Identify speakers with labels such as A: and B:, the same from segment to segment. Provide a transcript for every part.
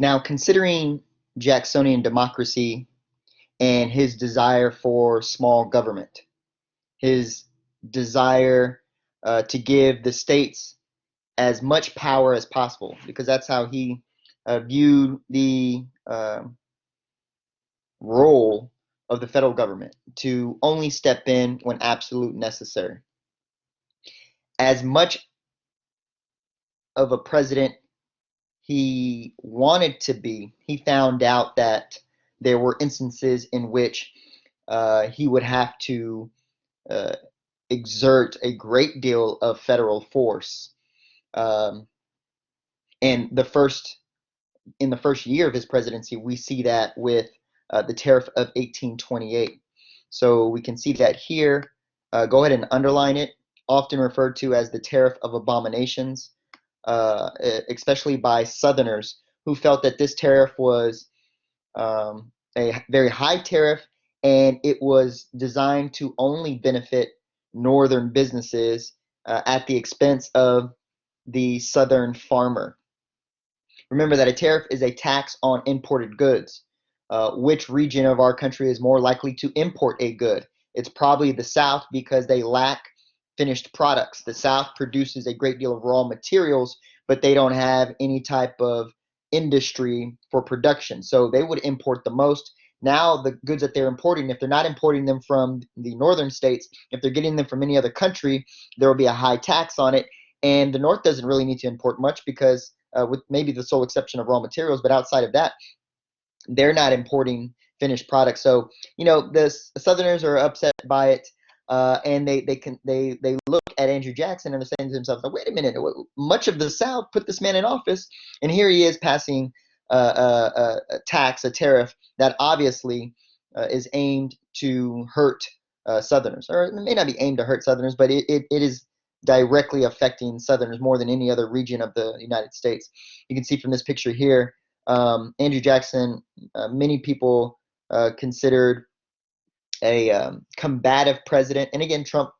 A: Now, considering Jacksonian democracy and his desire for small government, his desire to give the states as much power as possible, because that's how he viewed the role of the federal government, to only step in when absolute necessary. As much of a president he wanted to be, he found out that there were instances in which he would have to uh, exert a great deal of federal force. Um, and in the first year of his presidency, we see that with the Tariff of 1828. So we can see that here. Go ahead and underline it. Often referred to as the Tariff of Abominations, especially by Southerners who felt that this tariff was a very high tariff, and it was designed to only benefit northern businesses at the expense of the southern farmer. Remember that a tariff is a tax on imported goods. Which region of our country is more likely to import a good? It's probably the South, because they lack finished products. The South produces a great deal of raw materials, but they don't have any type of industry for production. So they would import the most. Now, the goods that they're importing, if they're not importing them from the northern states, if they're getting them from any other country, there will be a high tax on it. And the North doesn't really need to import much because, with maybe the sole exception of raw materials, but outside of that, they're not importing finished products. So the Southerners are upset by it, and they look at Andrew Jackson and they're saying to themselves, "Wait a minute! Much of the South put this man in office, and here he is passing a tax, a tariff that obviously is aimed to hurt Southerners, or it may not be aimed to hurt Southerners, but it is directly affecting Southerners more than any other region of the United States." You can see from this picture here, Andrew Jackson, many people considered a combative president, and again, Trump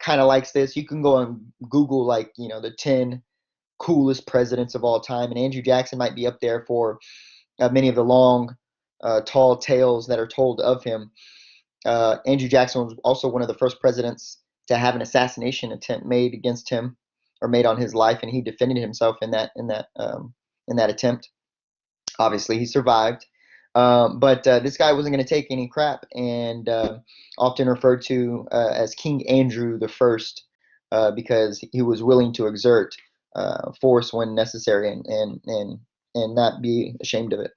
A: kind of likes this. You can go and Google, like, the 10 coolest presidents of all time, and Andrew Jackson might be up there for many of the long, tall tales that are told of him. Andrew Jackson was also one of the first presidents to have an assassination attempt made against him, or made on his life, and he defended himself in that attempt. Obviously, he survived, but this guy wasn't going to take any crap, and often referred to as King Andrew the First, because he was willing to exert force when necessary, and not be ashamed of it.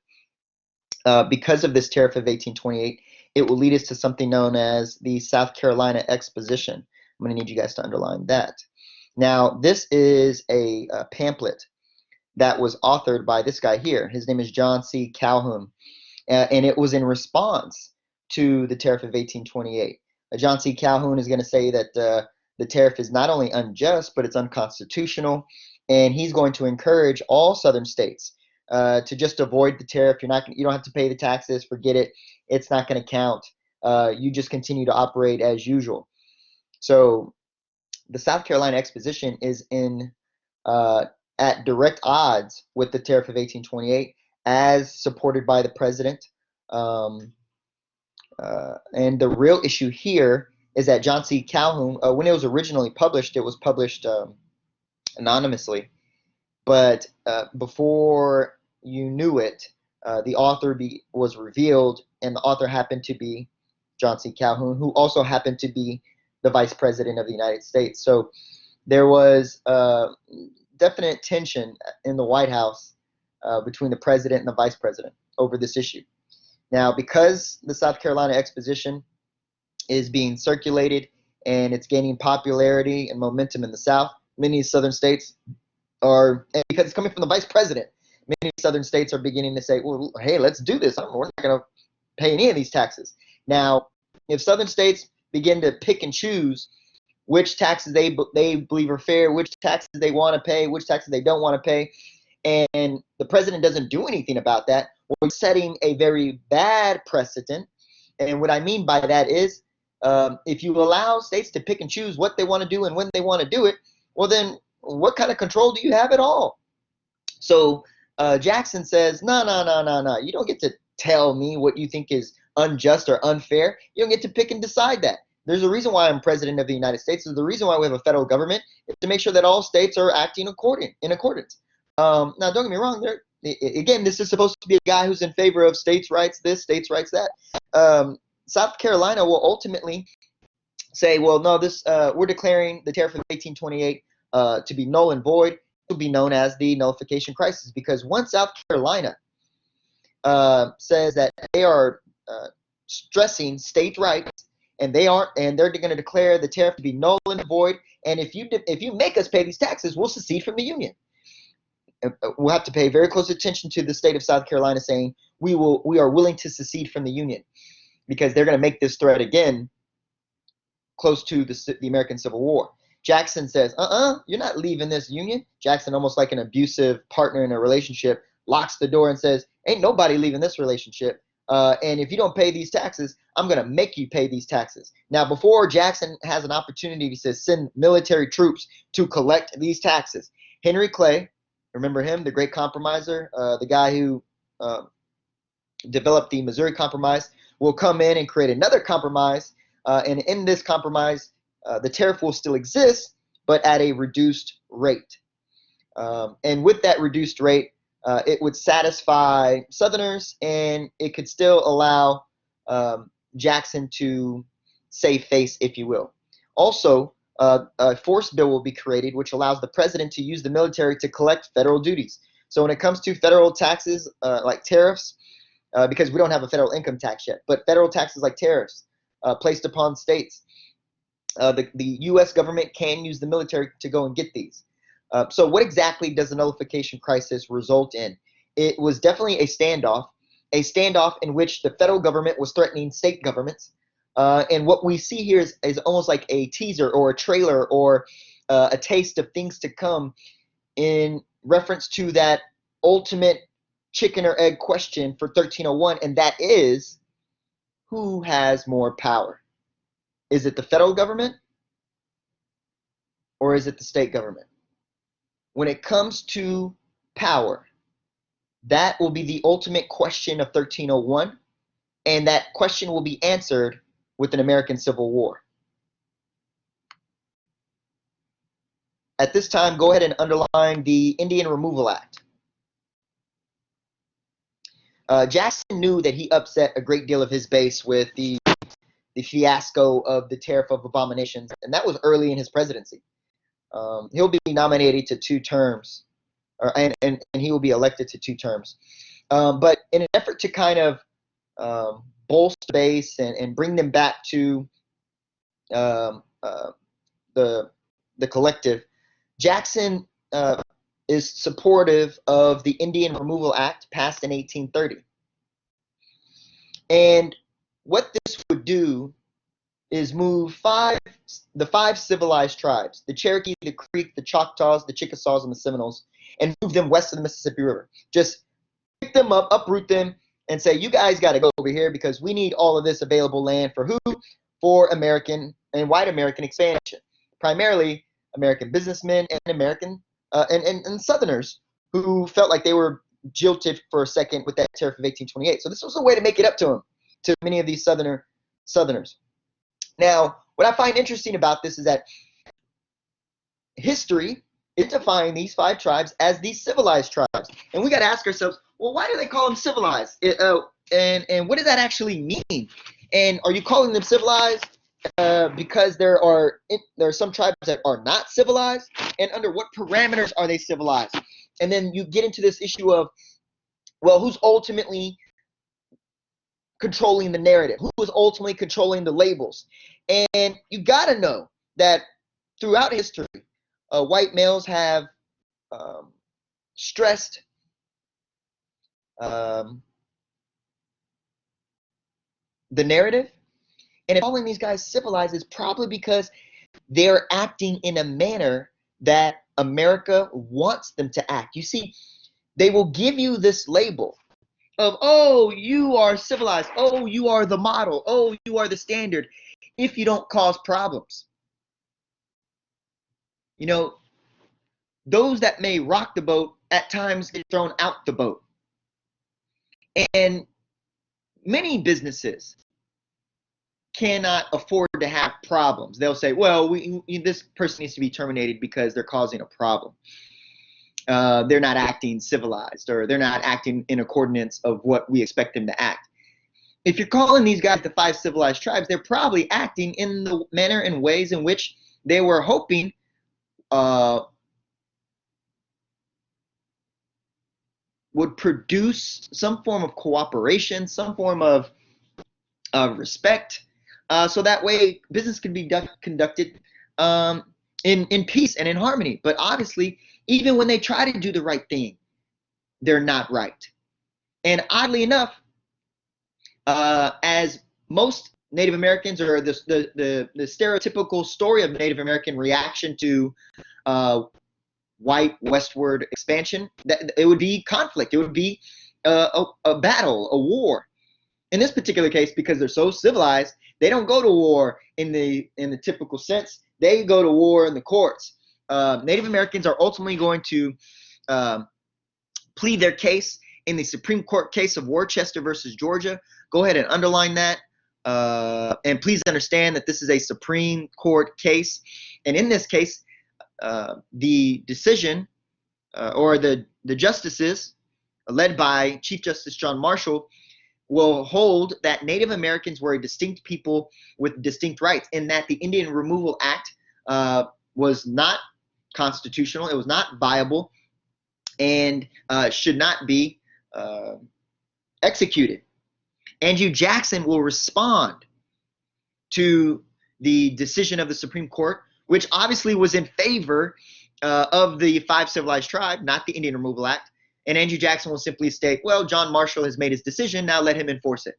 A: Because of this tariff of 1828, it will lead us to something known as the South Carolina Exposition. I'm going to need you guys to underline that. Now, this is a pamphlet that was authored by this guy here. His name is John C. Calhoun, and it was in response to the tariff of 1828. John C. Calhoun is going to say that the tariff is not only unjust, but it's unconstitutional, and he's going to encourage all southern states to just avoid the tariff. You don't have to pay the taxes. Forget it. It's not going to count. You just continue to operate as usual. So the South Carolina Exposition is at direct odds with the tariff of 1828, as supported by the president. And the real issue here is that John C. Calhoun, when it was originally published, it was published anonymously. But before you knew it, the author was revealed, and the author happened to be John C. Calhoun, who also happened to be the Vice President of the United States. So there was definite tension in the White House between the president and the vice president over this issue. Now, because the South Carolina Exposition is being circulated and it's gaining popularity and momentum in the South, many southern states are, and because it's coming from the vice president, many southern states are beginning to say, well, hey, let's do this. We're not going to pay any of these taxes. Now, if southern states begin to pick and choose which taxes they believe are fair, which taxes they want to pay, which taxes they don't want to pay, and the president doesn't do anything about that, we're setting a very bad precedent. And what I mean by that is, if you allow states to pick and choose what they want to do and when they want to do it, well, then what kind of control do you have at all? So Jackson says, no, no, no, no, no. You don't get to tell me what you think is unjust or unfair. You don't get to pick and decide that. There's a reason why I'm president of the United States. There's the reason why we have a federal government is to make sure that all states are acting in accordance. Now, don't get me wrong. Again, this is supposed to be a guy who's in favor of states' rights this, states' rights that. South Carolina will ultimately say, well, no, this we're declaring the tariff of 1828 to be null and void. It will be known as the nullification crisis, because once South Carolina says that they are stressing state rights, and they're going to declare the tariff to be null and void, and if you make us pay these taxes, we'll secede from the Union. We'll have to pay very close attention to the state of South Carolina saying we are willing to secede from the Union, because they're going to make this threat again close to the American Civil War. Jackson says, you're not leaving this Union. Jackson, almost like an abusive partner in a relationship, locks the door and says, ain't nobody leaving this relationship. And if you don't pay these taxes, I'm going to make you pay these taxes. Now, before Jackson has an opportunity to send military troops to collect these taxes, Henry Clay, remember him, the great compromiser, the guy who developed the Missouri Compromise, will come in and create another compromise. And in this compromise, the tariff will still exist, but at a reduced rate. And with that reduced rate, it would satisfy Southerners, and it could still allow Jackson to save face, if you will. Also, a force bill will be created, which allows the president to use the military to collect federal duties. So when it comes to federal taxes like tariffs, because we don't have a federal income tax yet, but federal taxes like tariffs placed upon states, the U.S. government can use the military to go and get these. So what exactly does the nullification crisis result in? It was definitely a standoff in which the federal government was threatening state governments. And what we see here is almost like a teaser or a trailer or a taste of things to come in reference to that ultimate chicken or egg question for 1301, and that is, who has more power? Is it the federal government or is it the state government? When it comes to power, that will be the ultimate question of 1301, and that question will be answered with an American Civil War. At this time, go ahead and underline the Indian Removal Act. Jackson knew that he upset a great deal of his base with the fiasco of the Tariff of Abominations, and that was early in his presidency. He'll be nominated to 2 terms, and he will be elected to 2 terms. But in an effort to kind of bolster base and bring them back to the collective, Jackson is supportive of the Indian Removal Act passed in 1830. And what this would do is move the 5 civilized tribes, the Cherokee, the Creek, the Choctaws, the Chickasaws, and the Seminoles, and move them west of the Mississippi River. Just pick them up, uproot them, and say, you guys got to go over here because we need all of this available land for who? For American and white American expansion. Primarily American businessmen and American and Southerners who felt like they were jilted for a second with that tariff of 1828. So this was a way to make it up to them, to many of these Southerners. Now, what I find interesting about this is that history is defining these 5 tribes as these civilized tribes. And we got to ask ourselves, well, why do they call them civilized? And what does that actually mean? And are you calling them civilized because there are some tribes that are not civilized? And under what parameters are they civilized? And then you get into this issue of, well, who's ultimately controlling the narrative? Who is ultimately controlling the labels? And you got to know that throughout history, white males have stressed the narrative. And if calling these guys civilized is probably because they're acting in a manner that America wants them to act. You see, they will give you this label of, oh, you are civilized, oh, you are the model, oh, you are the standard, if you don't cause problems. You know, those that may rock the boat at times get thrown out the boat. And many businesses cannot afford to have problems. They'll say, well, this person needs to be terminated because they're causing a problem. They're not acting civilized, or they're not acting in accordance of what we expect them to act. If you're calling these guys the 5 civilized tribes, they're probably acting in the manner and ways in which they were hoping would produce some form of cooperation, some form of respect, so that way business can be conducted in peace and in harmony. But obviously, even when they try to do the right thing, they're not right. And oddly enough, as most Native Americans, or the stereotypical story of Native American reaction to white westward expansion, that it would be conflict. It would be a battle, a war. In this particular case, because they're so civilized, they don't go to war in the typical sense. They go to war in the courts. Native Americans are ultimately going to plead their case in the Supreme Court case of Worcester versus Georgia. Go ahead and underline that. And please understand that this is a Supreme Court case. And in this case, the decision or the justices, led by Chief Justice John Marshall, will hold that Native Americans were a distinct people with distinct rights, and that the Indian Removal Act was not constitutional, it was not viable, and should not be executed. Andrew Jackson will respond to the decision of the Supreme Court, which obviously was in favor of the 5 civilized tribes, not the Indian Removal Act. And Andrew Jackson will simply state, well, John Marshall has made his decision, now let him enforce it.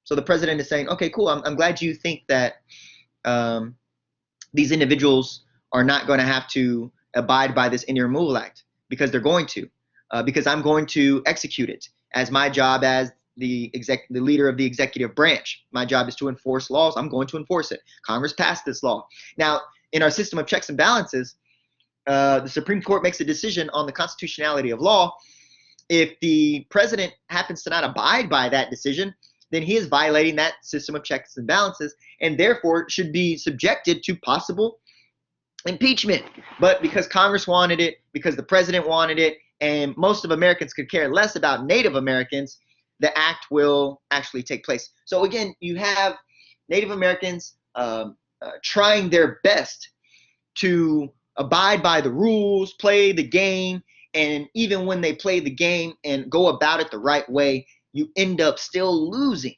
A: So the president is saying, okay, cool, I'm glad you think that these individuals are not going to have to abide by this Indian Removal Act, because they're going to, because I'm going to execute it as my job as the leader of the executive branch. My job is to enforce laws. I'm going to enforce it. Congress passed this law. Now, in our system of checks and balances, the Supreme Court makes a decision on the constitutionality of law. If the president happens to not abide by that decision, then he is violating that system of checks and balances, and therefore should be subjected to possible impeachment. But because Congress wanted it, because the president wanted it, and most of Americans could care less about Native Americans, the act will actually take place. So again, you have Native Americans trying their best to abide by the rules, play the game, and even when they play the game and go about it the right way, you end up still losing.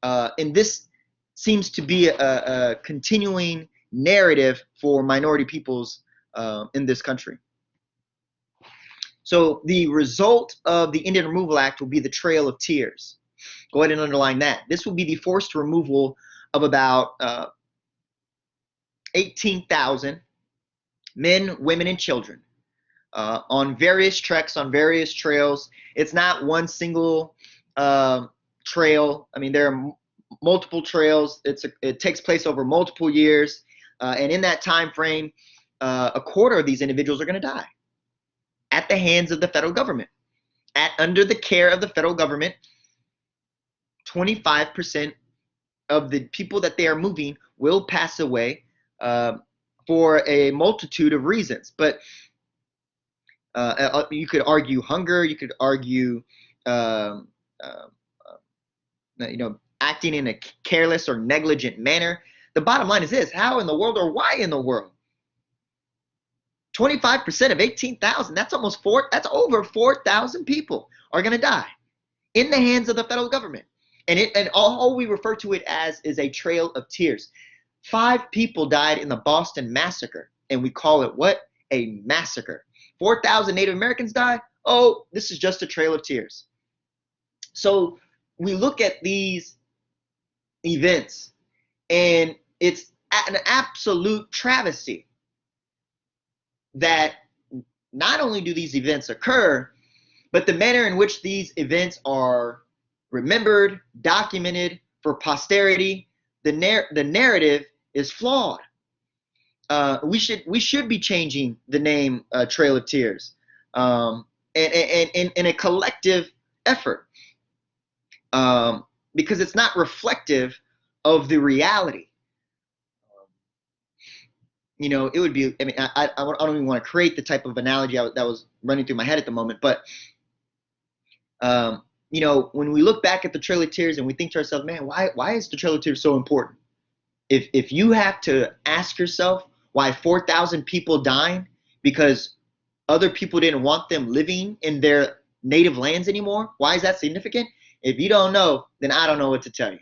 A: And this seems to be a continuing narrative for minority peoples in this country. So the result of the Indian Removal Act will be the Trail of Tears. Go ahead and underline that. This will be the forced removal of about 18,000 men, women, and children on various treks, on various trails. It's not one single trail. I mean, there are multiple trails. It takes place over multiple years. And in that time frame, a quarter of these individuals are going to die at the hands of the federal government. Under the care of the federal government, 25% of the people that they are moving will pass away for a multitude of reasons. But you could argue hunger, you could argue acting in a careless or negligent manner. The bottom line is this: how in the world, or why in the world, 25% of 18,000, that's over 4,000 people are going to die in the hands of the federal government. And all we refer to it as is a trail of tears. 5 people died in the Boston Massacre, and we call it what? A massacre. 4,000 Native Americans died? Oh, this is just a trail of tears. So we look at these events, and it's an absolute travesty that not only do these events occur, but the manner in which these events are remembered, documented for posterity, the narrative is flawed. We should be changing the name Trail of Tears. and a collective effort, because it's not reflective of the reality. You know, it would be, I mean, I don't even want to create the type of analogy that was running through my head at the moment, but, you know, when we look back at the Trail of Tears and we think to ourselves, man, why is the Trail of Tears so important? If you have to ask yourself why 4,000 people dying because other people didn't want them living in their native lands anymore, why is that significant? If you don't know, then I don't know what to tell you.